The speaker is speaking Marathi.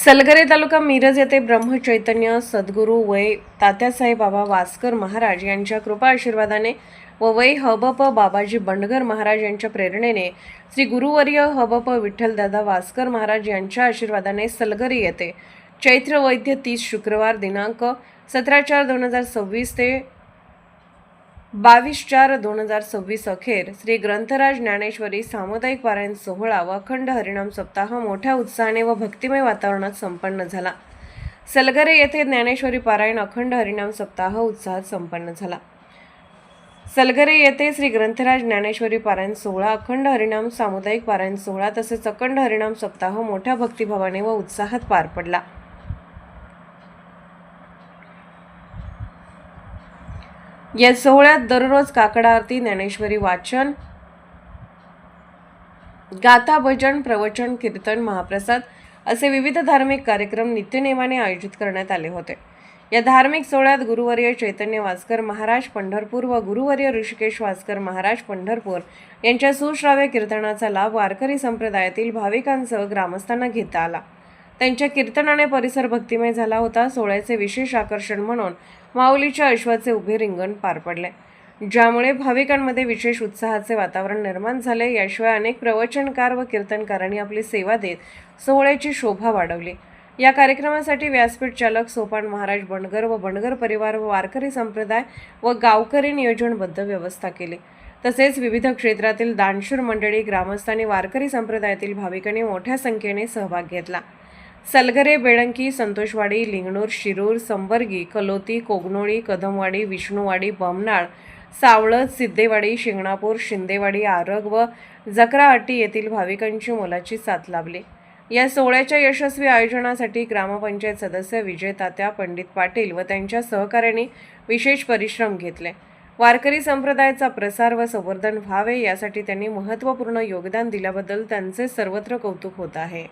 सलगरे तालुका मिरज येथे ब्रह्मचैतन्य सद्गुरू वै तात्यासाहेब बाबा वास्कर महाराज यांच्या कृपा आशीर्वादाने व वै हबप बाबाजी बंडगर महाराज यांच्या प्रेरणेने श्री गुरुवर्य हबप विठ्ठलदादा वास्कर महाराज यांच्या आशीर्वादाने सलगरे येथे चैत्र वैद्य 30 शुक्रवार दिनांक 17/4/2026 ते 22/4/2026 अखेर श्री ग्रंथराज ज्ञानेश्वरी सामुदायिक पारायण सोहळा व अखंड हरिनाम सप्ताह मोठ्या उत्साहाने व भक्तिमय वातावरणात संपन्न झाला। सलगरे येथे ज्ञानेश्वरी पारायण अखंड हरिनाम सप्ताह उत्साहात संपन्न झाला। सलगरे येथे श्री ग्रंथराज ज्ञानेश्वरी पारायण सोहळा, अखंड हरिनाम सामुदायिक पारायण सोहळा तसेच अखंड हरिनाम सप्ताह मोठ्या भक्तिभावाने व उत्साहात पार पडला। या सोहळ्यात दररोज काकड आरती, ज्ञानेश्वरी वाचन, गाथा, भजन, प्रवचन, कीर्तन, महाप्रसाद असे विविध धार्मिक कार्यक्रम नित्यनेमाने आयोजित करण्यात आले होते। या धार्मिक सोहळ्यात गुरुवर्य चैतन्य वास्कर महाराज पंढरपूर व गुरुवर्य ऋषिकेश वास्कर महाराज पंढरपूर यांच्या सुश्राव्य कीर्तनाचा लाभ वारकरी संप्रदायातील भाविकांसह ग्रामस्थांना घेता आला। त्यांच्या कीर्तनाने परिसर भक्तिमय झाला होता। सोहळ्याचे विशेष आकर्षण म्हणून माऊलीच्या अश्वाचे उभे रिंगण पार पडले, ज्यामुळे भाविकांमध्ये विशेष उत्साहाचे वातावरण निर्माण झाले। याशिवाय अनेक प्रवचनकार व कीर्तनकारांनी आपली सेवा देत सोहळ्याची शोभा वाढवली। या कार्यक्रमासाठी व्यासपीठ चालक सोपान महाराज बंडगर व बंडगर परिवार व वारकरी संप्रदाय व गावकरी नियोजनबद्ध व्यवस्था केली। तसेच विविध क्षेत्रातील दानशूर मंडळी, ग्रामस्थांनी, वारकरी संप्रदायातील भाविकांनी मोठ्या संख्येने सहभाग घेतला। सलगरे, बेळंकी, संतोषवाडी, लिंगणूर, शिरूर, संबर्गी, कलोती, कोगनोळी, कदमवाडी, विष्णुवाडी, बमनाळ, सावळत, सिद्धेवाडी, शिंगणापूर, शिंदेवाडी, आरग व जकराहट्टी येथील भाविकांची मोलाची साथ लाभली। या सोहळ्याच्या यशस्वी आयोजनासाठी ग्रामपंचायत सदस्य विजय तात्या, पंडित पाटील व त्यांच्या सहकाऱ्यांनी विशेष परिश्रम घेतले। वारकरी संप्रदायाचा प्रसार व संवर्धन व्हावे यासाठी त्यांनी महत्त्वपूर्ण योगदान दिल्याबद्दल त्यांचे सर्वत्र कौतुक होत आहे।